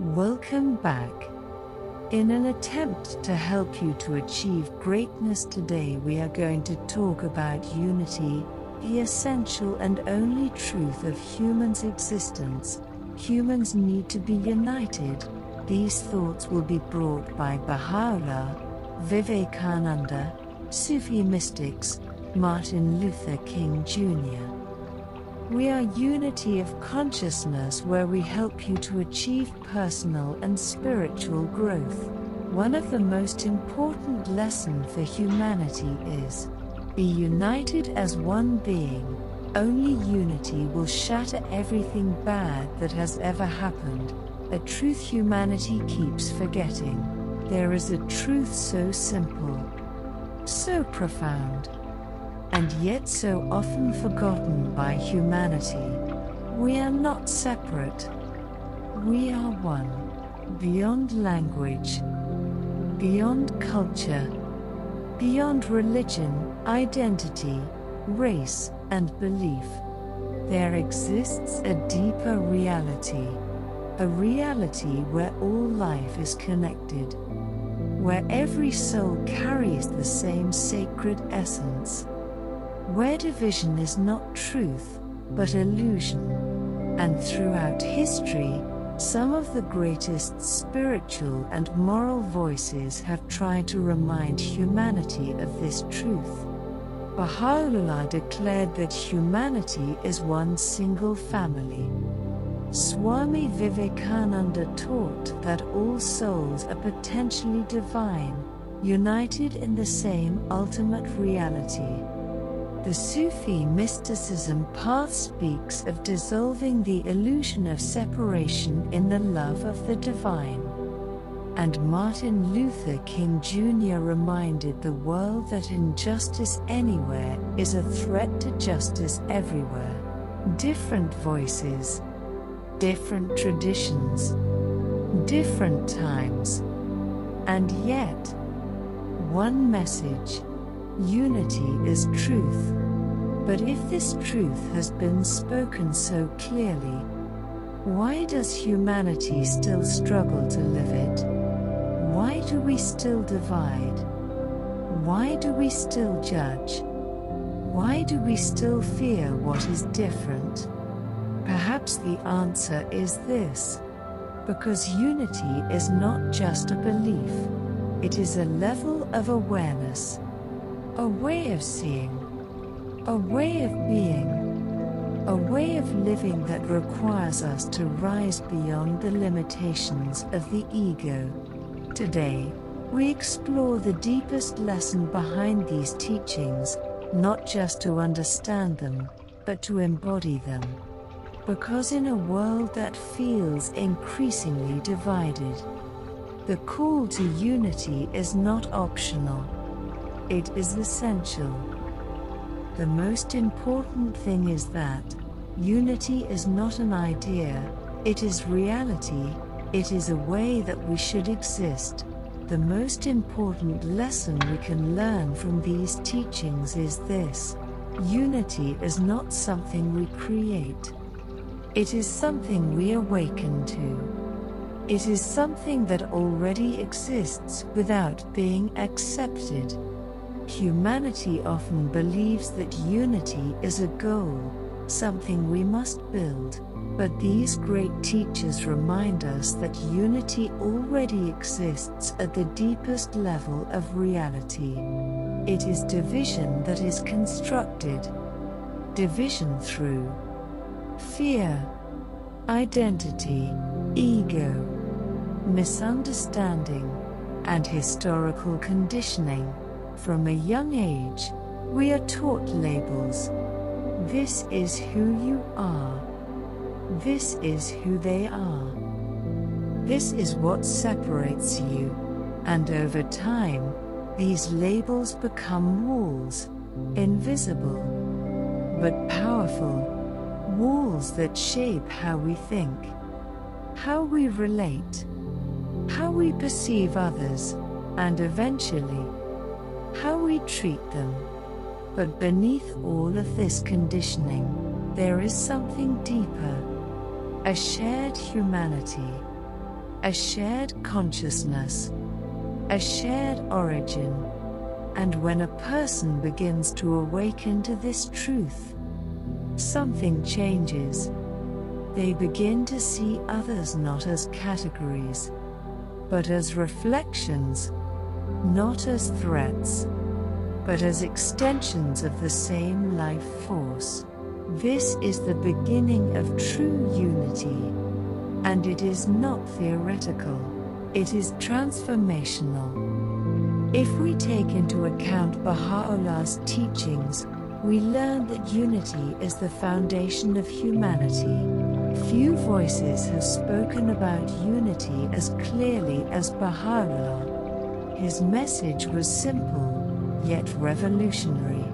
Welcome back. In an attempt to help you to achieve greatness today, we are going to talk about unity, the essential and only truth of humans' existence. Humans need to be united. These thoughts will be brought by Baha'u'llah, Vivekananda, Sufi mystics, Martin Luther King Jr. We are unity of consciousness, where we help you to achieve personal and spiritual growth. One of the most important lessons for humanity is, be united as one being. Only unity will shatter everything bad that has ever happened, a truth humanity keeps forgetting. There is a truth so simple, so profound, and yet so often forgotten by humanity. We are not separate. We are one. Beyond language, beyond culture, beyond religion, identity, race, and belief. There exists a deeper reality. A reality where all life is connected. Where every soul carries the same sacred essence. Where division is not truth, but illusion. And throughout history, some of the greatest spiritual and moral voices have tried to remind humanity of this truth. Baha'u'lláh declared that humanity is one single family. Swami Vivekananda taught that all souls are potentially divine, united in the same ultimate reality. The Sufi mysticism path speaks of dissolving the illusion of separation in the love of the divine. And Martin Luther King Jr. reminded the world that injustice anywhere is a threat to justice everywhere. Different voices, different traditions, different times, and yet, one message. Unity is truth. But if this truth has been spoken so clearly, why does humanity still struggle to live it? Why do we still divide? Why do we still judge? Why do we still fear what is different? Perhaps the answer is this: because unity is not just a belief, it is a level of awareness. A way of seeing, a way of being, a way of living that requires us to rise beyond the limitations of the ego. Today, we explore the deepest lesson behind these teachings, not just to understand them, but to embody them. Because in a world that feels increasingly divided, the call to unity is not optional. It is essential. The most important thing is that unity is not an idea, it is reality, it is a way that we should exist. The most important lesson we can learn from these teachings is this: unity is not something we create. It is something we awaken to. It is something that already exists without being accepted. Humanity often believes that unity is a goal, something we must build, but these great teachers remind us that unity already exists at the deepest level of reality. It is division that is constructed. Division through fear, identity, ego, misunderstanding, and historical conditioning. From a young age, we are taught labels. This is who you are. This is who they are. This is what separates you. And over time, these labels become walls, invisible, but powerful. Walls that shape how we think, how we relate, how we perceive others, and eventually, how we treat them. But beneath all of this conditioning, there is something deeper, a shared humanity, a shared consciousness, a shared origin. And when a person begins to awaken to this truth, something changes. They begin to see others not as categories, but as reflections, not as threats, but as extensions of the same life force. This is the beginning of true unity, and it is not theoretical, it is transformational. If we take into account Baha'u'Llah's teachings, we learn that unity is the foundation of humanity. Few voices have spoken about unity as clearly as Baha'u'llah. His message was simple, yet revolutionary.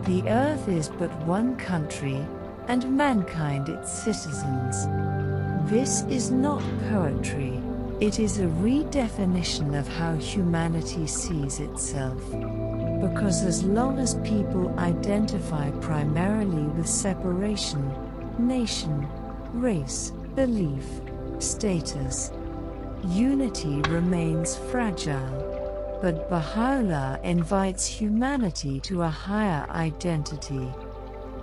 The earth is but one country, and mankind its citizens. This is not poetry, it is a redefinition of how humanity sees itself. Because as long as people identify primarily with separation, nation, race, belief, status, unity remains fragile. But Baha'u'llah invites humanity to a higher identity,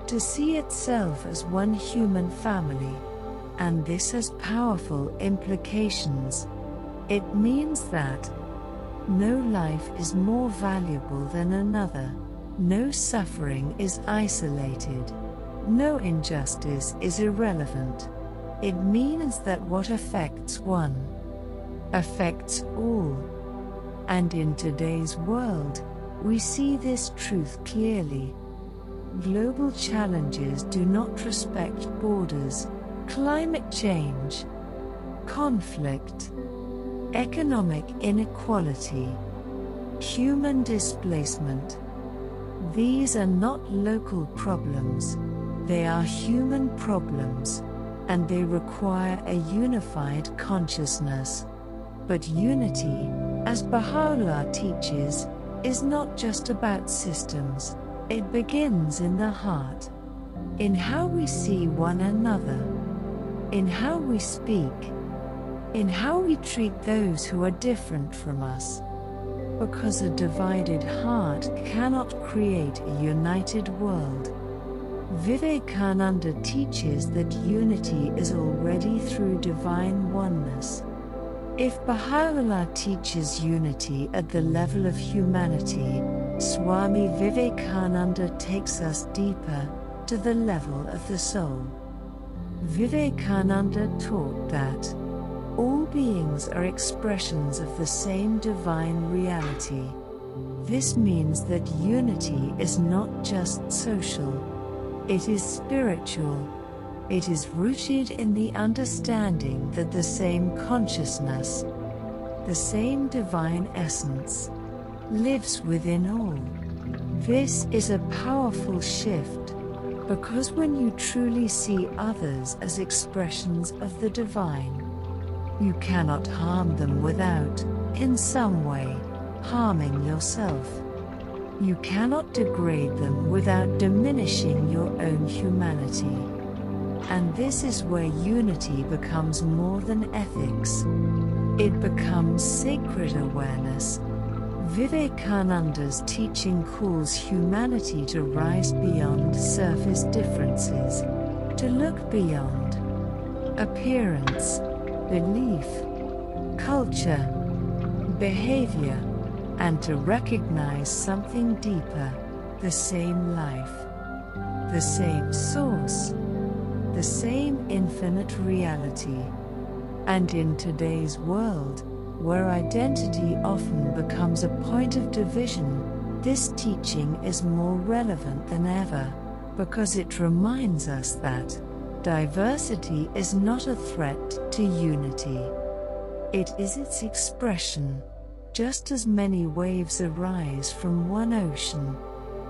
to see itself as one human family. And this has powerful implications. It means that no life is more valuable than another, no suffering is isolated, no injustice is irrelevant. It means that what affects one affects all. And in today's world, we see this truth clearly. Global challenges do not respect borders. Climate change, conflict, economic inequality, human displacement. These are not local problems, they are human problems, and they require a unified consciousness. But unity, as Baha'u'llah teaches, is not just about systems, it begins in the heart, in how we see one another, in how we speak, in how we treat those who are different from us. Because a divided heart cannot create a united world. Vivekananda teaches that unity is already through divine oneness. If Baha'u'llah teaches unity at the level of humanity, Swami Vivekananda takes us deeper, to the level of the soul. Vivekananda taught that all beings are expressions of the same divine reality. This means that unity is not just social, it is spiritual. It is rooted in the understanding that the same consciousness, the same divine essence, lives within all. This is a powerful shift, because when you truly see others as expressions of the divine, you cannot harm them without, in some way, harming yourself. You cannot degrade them without diminishing your own humanity. And this is where unity becomes more than ethics. It becomes sacred awareness. Vivekananda's teaching calls humanity to rise beyond surface differences, to look beyond appearance, belief, culture, behavior, and to recognize something deeper, the same life, the same source, the same infinite reality. And in today's world, where identity often becomes a point of division, this teaching is more relevant than ever, because it reminds us that diversity is not a threat to unity. It is its expression. Just as many waves arise from one ocean,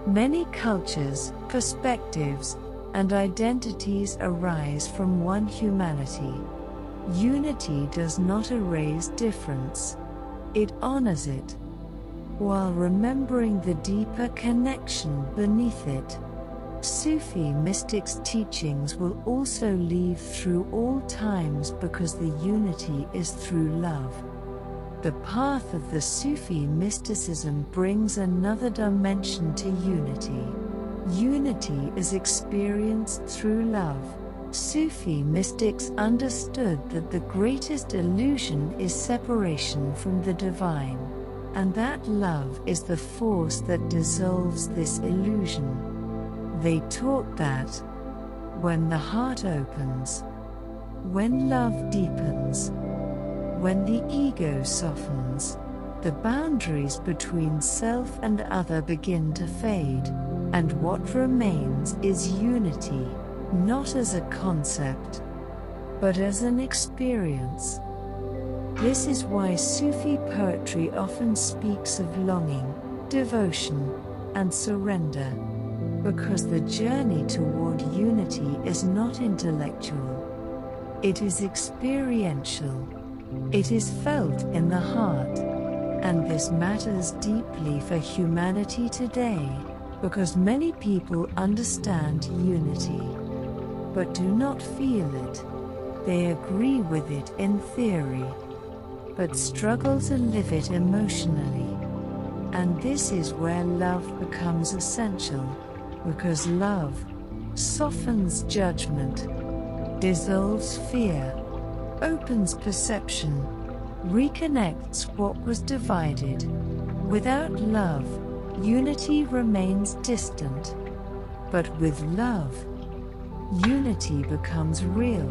many cultures, perspectives, and identities arise from one humanity. Unity does not erase difference, it honors it, while remembering the deeper connection beneath it. Sufi mystics' teachings will also live through all times because the unity is through love. The path of the Sufi mysticism brings another dimension to unity. Unity is experienced through love. Sufi mystics understood that the greatest illusion is separation from the divine, and that love is the force that dissolves this illusion. They taught that when the heart opens, when love deepens, when the ego softens, the boundaries between self and other begin to fade, and what remains is unity, not as a concept, but as an experience. This is why Sufi poetry often speaks of longing, devotion, and surrender, because the journey toward unity is not intellectual. It is experiential. It is felt in the heart. And this matters deeply for humanity today, because many people understand unity, but do not feel it. They agree with it in theory, but struggle to live it emotionally. And this is where love becomes essential, because love softens judgment, dissolves fear, opens perception, reconnects what was divided. Without love, unity remains distant. But with love, unity becomes real.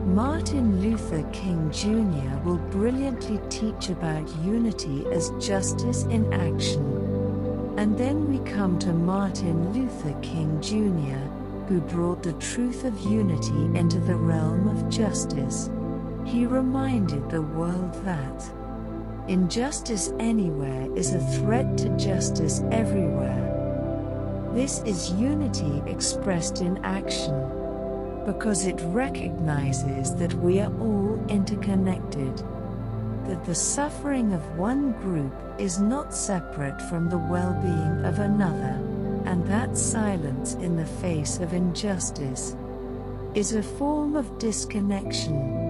Martin Luther King Jr. will brilliantly teach about unity as justice in action. And then we come to Martin Luther King Jr., who brought the truth of unity into the realm of justice. He reminded the world that injustice anywhere is a threat to justice everywhere. This is unity expressed in action, because it recognizes that we are all interconnected, that the suffering of one group is not separate from the well-being of another, and that silence in the face of injustice is a form of disconnection.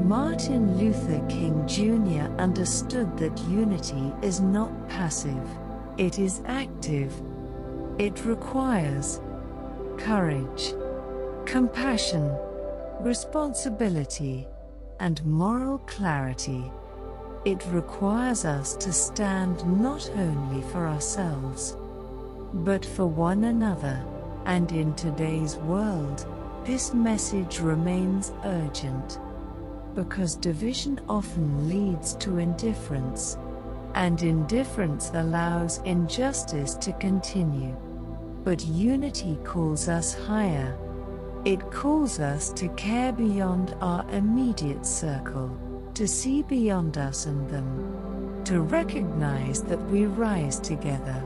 Martin Luther King Jr. understood that unity is not passive, it is active. It requires courage, compassion, responsibility, and moral clarity. It requires us to stand not only for ourselves, but for one another. And in today's world, this message remains urgent, because division often leads to indifference, and indifference allows injustice to continue. But unity calls us higher. It calls us to care beyond our immediate circle, to see beyond us and them, to recognize that we rise together,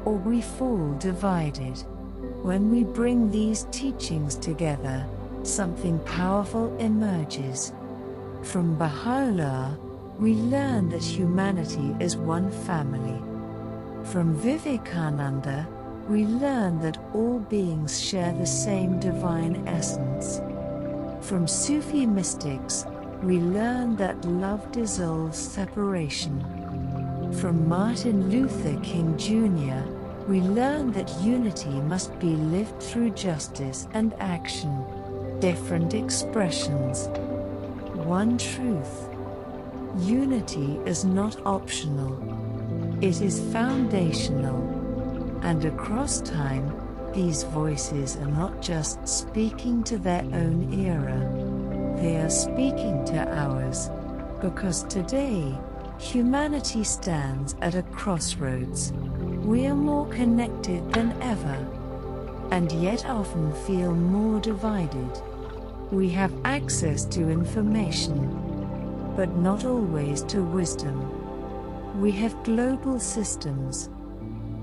or we fall divided. When we bring these teachings together, something powerful emerges. From Baha'u'lláh, we learn that humanity is one family. From Vivekananda, we learn that all beings share the same divine essence. From Sufi mystics, we learn that love dissolves separation. From Martin Luther King Jr., we learn that unity must be lived through justice and action. Different expressions, one truth. Unity is not optional. It is foundational. And across time, these voices are not just speaking to their own era. They are speaking to ours, because today, humanity stands at a crossroads. We are more connected than ever, and yet often feel more divided. We have access to information, but not always to wisdom. We have global systems,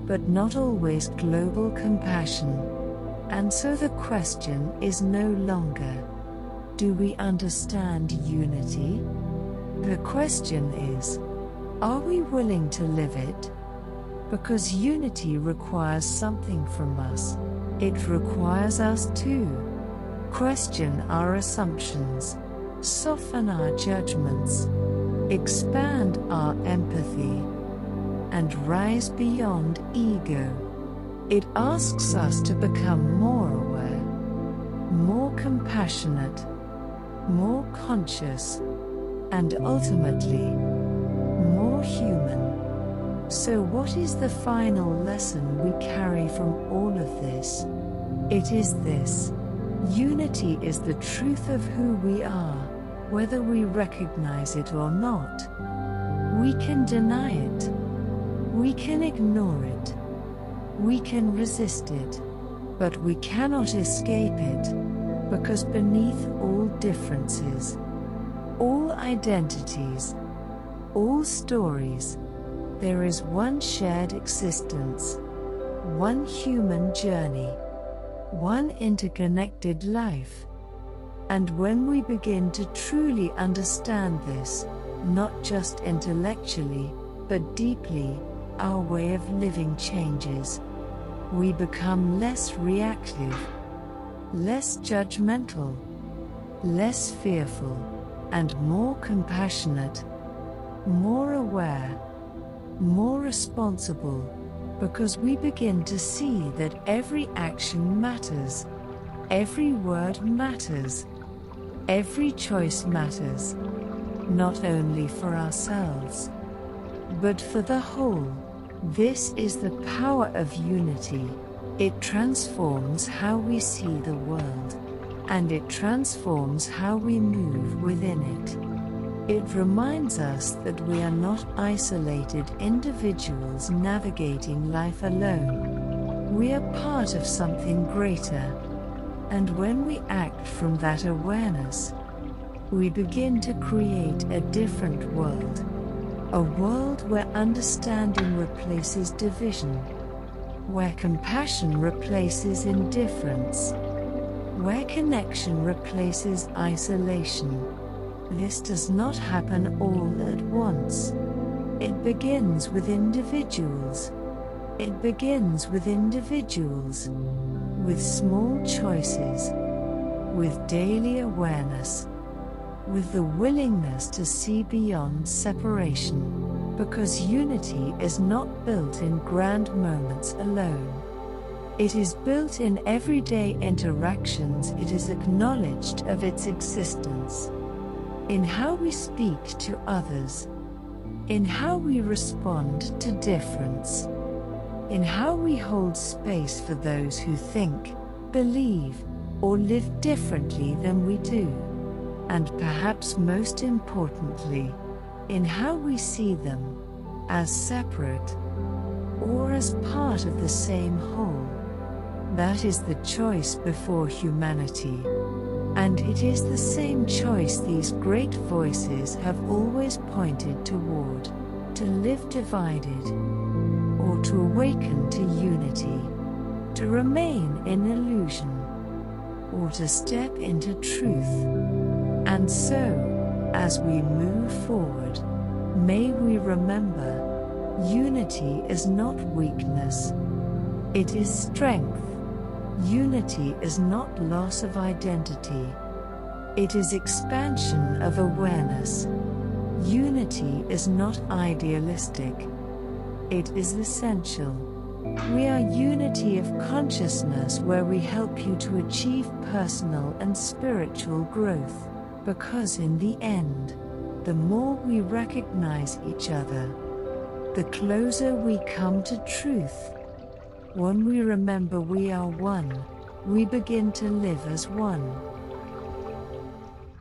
but not always global compassion. And so the question is no longer, do we understand unity? The question is, are we willing to live it? Because unity requires something from us. It requires us to question our assumptions, soften our judgments, expand our empathy, and rise beyond ego. It asks us to become more aware, more compassionate, more conscious, and ultimately, more human. So what is the final lesson we carry from all of this? It is this: unity is the truth of who we are, whether we recognize it or not. We can deny it. We can ignore it. We can resist it. But we cannot escape it, because beneath all differences, all identities, all stories, there is one shared existence, one human journey, one interconnected life. And when we begin to truly understand this, not just intellectually, but deeply, our way of living changes. We become less reactive, less judgmental, less fearful, and more compassionate, more aware, more responsible, because we begin to see that every action matters, every word matters, every choice matters, not only for ourselves, but for the whole. This is the power of unity. It transforms how we see the world, and it transforms how we move within it. It reminds us that we are not isolated individuals navigating life alone. We are part of something greater. And when we act from that awareness, we begin to create a different world. A world where understanding replaces division, where compassion replaces indifference, where connection replaces isolation. This does not happen all at once. It begins with individuals. It begins with individuals, with small choices, with daily awareness, with the willingness to see beyond separation, because unity is not built in grand moments alone. It is built in everyday interactions. It is acknowledged of its existence, in how we speak to others, in how we respond to difference, in how we hold space for those who think, believe, or live differently than we do, and perhaps most importantly, in how we see them, as separate, or as part of the same whole. That is the choice before humanity. And it is the same choice these great voices have always pointed toward: to live divided, or to awaken to unity, to remain in illusion, or to step into truth. And so, as we move forward, may we remember, unity is not weakness, it is strength. Unity is not loss of identity. It is expansion of awareness. Unity is not idealistic. It is essential. We are unity of consciousness, where we help you to achieve personal and spiritual growth, because in the end, the more we recognize each other, the closer we come to truth. When we remember we are one, we begin to live as one.